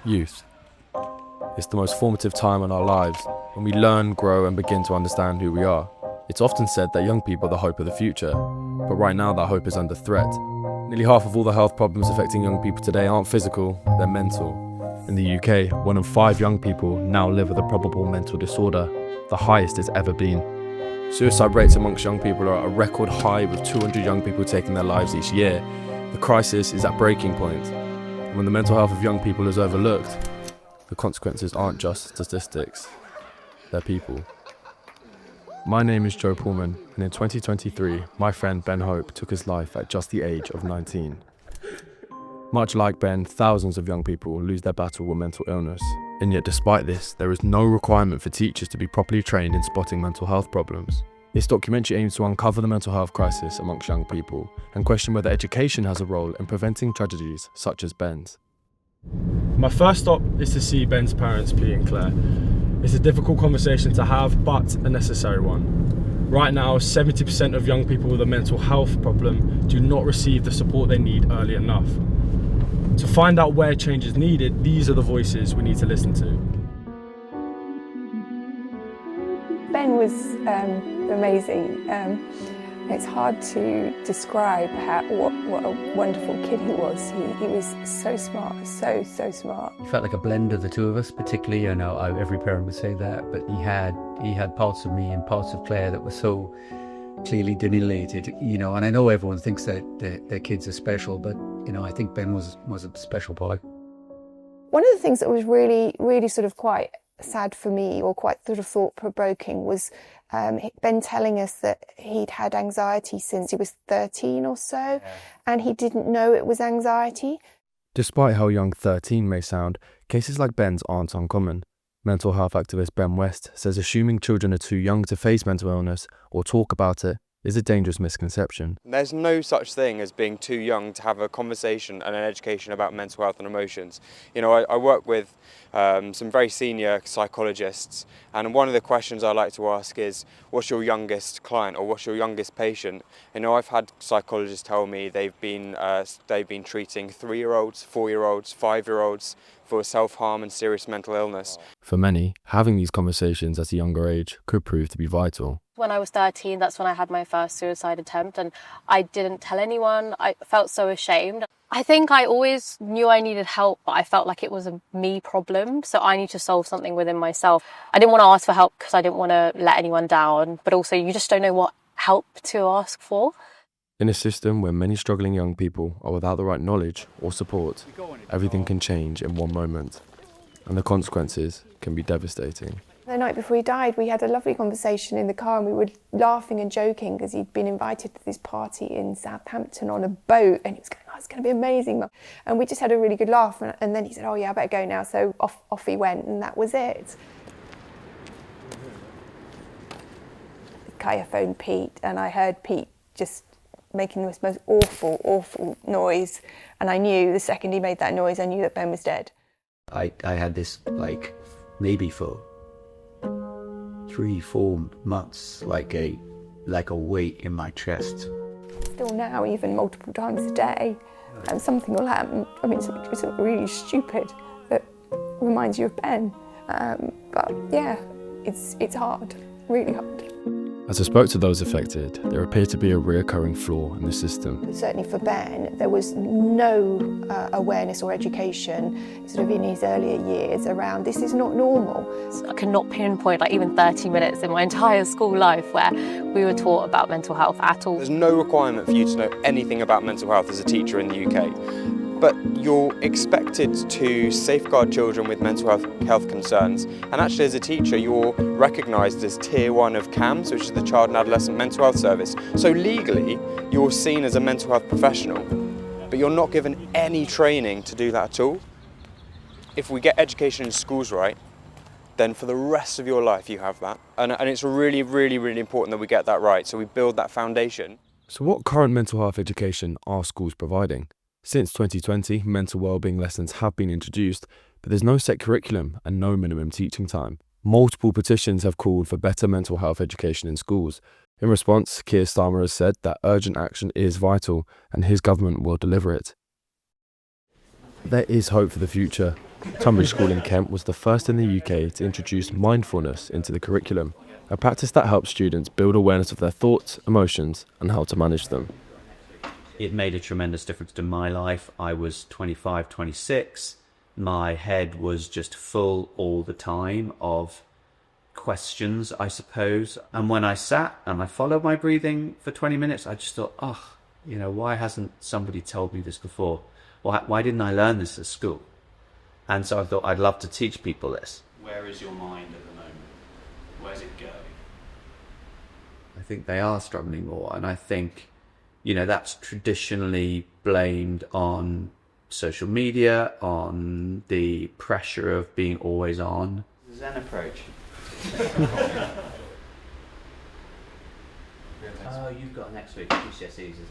Youth. It's the most formative time in our lives, when we learn, grow and begin to understand who we are. It's often said that young people are the hope of the future, but right now that hope is under threat. Nearly half of all the health problems affecting young people today aren't physical, they're mental. In the UK, 1 in 5 young people now live with a probable mental disorder, the highest it's ever been. Suicide rates amongst young people are at a record high, with 200 young people taking their lives each year. The crisis is at breaking point. And when the mental health of young people is overlooked, the consequences aren't just statistics, they're people. My name is Joe Pullman, and in 2023, my friend Ben Hope took his life at just the age of 19. Much like Ben, thousands of young people lose their battle with mental illness. And yet despite this, there is no requirement for teachers to be properly trained in spotting mental health problems. This documentary aims to uncover the mental health crisis amongst young people and question whether education has a role in preventing tragedies such as Ben's. My first stop is to see Ben's parents, Pete and Claire. It's a difficult conversation to have, but a necessary one. Right now, 70% of young people with a mental health problem do not receive the support they need early enough. To find out where change is needed, these are the voices we need to listen to. Ben was amazing. It's hard to describe what a wonderful kid he was. He was so smart, so smart. He felt like a blend of the two of us, particularly. Every parent would say that, but he had parts of me and parts of Claire that were so clearly delineated, and I know everyone thinks that their kids are special, but I think Ben was a special boy. One of the things that was really sort of quite sad for me, or quite sort of thought-provoking, was Ben telling us that he'd had anxiety since he was 13 or so, and he didn't know it was anxiety. Despite how young 13 may sound, cases like Ben's aren't uncommon. Mental health activist Ben West says assuming children are too young to face mental illness or talk about it is a dangerous misconception. There's no such thing as being too young to have a conversation and an education about mental health and emotions. I work with some very senior psychologists, and one of the questions I like to ask is, what's your youngest client or what's your youngest patient? I've had psychologists tell me they've been treating 3-year-olds, 4-year-olds, 5-year-olds for self-harm and serious mental illness. For many, having these conversations at a younger age could prove to be vital. When I was 13, that's when I had my first suicide attempt, and I didn't tell anyone. I felt so ashamed. I think I always knew I needed help, but I felt like it was a me problem, so I need to solve something within myself. I didn't want to ask for help because I didn't want to let anyone down, but also you just don't know what help to ask for. In a system where many struggling young people are without the right knowledge or support, everything can change in one moment, and the consequences can be devastating. The night before he died, we had a lovely conversation in the car, and we were laughing and joking because he'd been invited to this party in Southampton on a boat, and he was going, "Oh, it's going to be amazing, Mum." And we just had a really good laugh, and then he said, "Oh yeah, I better go now." So off he went, and that was it. Kaya phoned Pete, and I heard Pete just making this most awful noise, and I knew the second he made that noise, I knew that Ben was dead. I had this maybe for 3-4 months, like a weight in my chest. Still now, even multiple times a day, and something will happen. I mean, something really stupid that reminds you of Ben. But yeah, it's hard, really hard. As I spoke to those affected, there appeared to be a reoccurring flaw in the system. Certainly for Ben, there was no awareness or education sort of in his earlier years around this is not normal. I cannot pinpoint even 30 minutes in my entire school life where we were taught about mental health at all. There's no requirement for you to know anything about mental health as a teacher in the UK. But you're expected to safeguard children with mental health concerns, and actually as a teacher you're recognised as Tier 1 of CAMS, which is the Child and Adolescent Mental Health Service. So legally you're seen as a mental health professional, but you're not given any training to do that at all. If we get education in schools right, then for the rest of your life you have that. And it's really important that we get that right, so we build that foundation. So what current mental health education are schools providing? Since 2020, mental wellbeing lessons have been introduced, but there's no set curriculum and no minimum teaching time. Multiple petitions have called for better mental health education in schools. In response, Keir Starmer has said that urgent action is vital and his government will deliver it. There is hope for the future. Tunbridge School in Kent was the first in the UK to introduce mindfulness into the curriculum, a practice that helps students build awareness of their thoughts, emotions, and how to manage them. It made a tremendous difference to my life. I was 25, 26. My head was just full all the time of questions, I suppose. And when I sat and I followed my breathing for 20 minutes, I just thought, why hasn't somebody told me this before? Why didn't I learn this at school? And so I thought I'd love to teach people this. Where is your mind at the moment? Where's it going? I think they are struggling more, and I think, that's traditionally blamed on social media, on the pressure of being always on. Zen approach. You've got next week GCSEs, isn't it?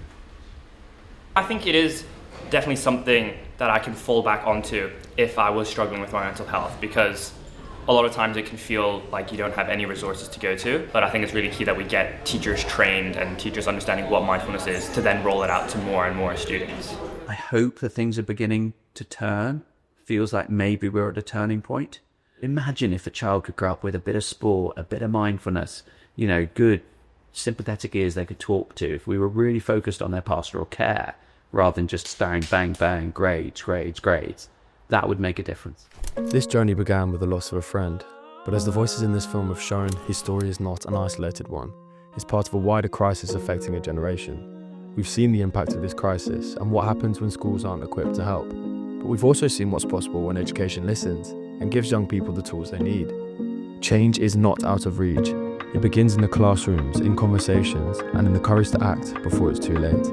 I think it is definitely something that I can fall back onto if I was struggling with my mental health, because a lot of times it can feel like you don't have any resources to go to, but I think it's really key that we get teachers trained and teachers understanding what mindfulness is to then roll it out to more and more students. I hope that things are beginning to turn. Feels like maybe we're at a turning point. Imagine if a child could grow up with a bit of sport, a bit of mindfulness, good sympathetic ears they could talk to, if we were really focused on their pastoral care rather than just bang, bang, bang, grades. That would make a difference. This journey began with the loss of a friend, but as the voices in this film have shown, his story is not an isolated one. It's part of a wider crisis affecting a generation. We've seen the impact of this crisis and what happens when schools aren't equipped to help. But we've also seen what's possible when education listens and gives young people the tools they need. Change is not out of reach. It begins in the classrooms, in conversations, and in the courage to act before it's too late.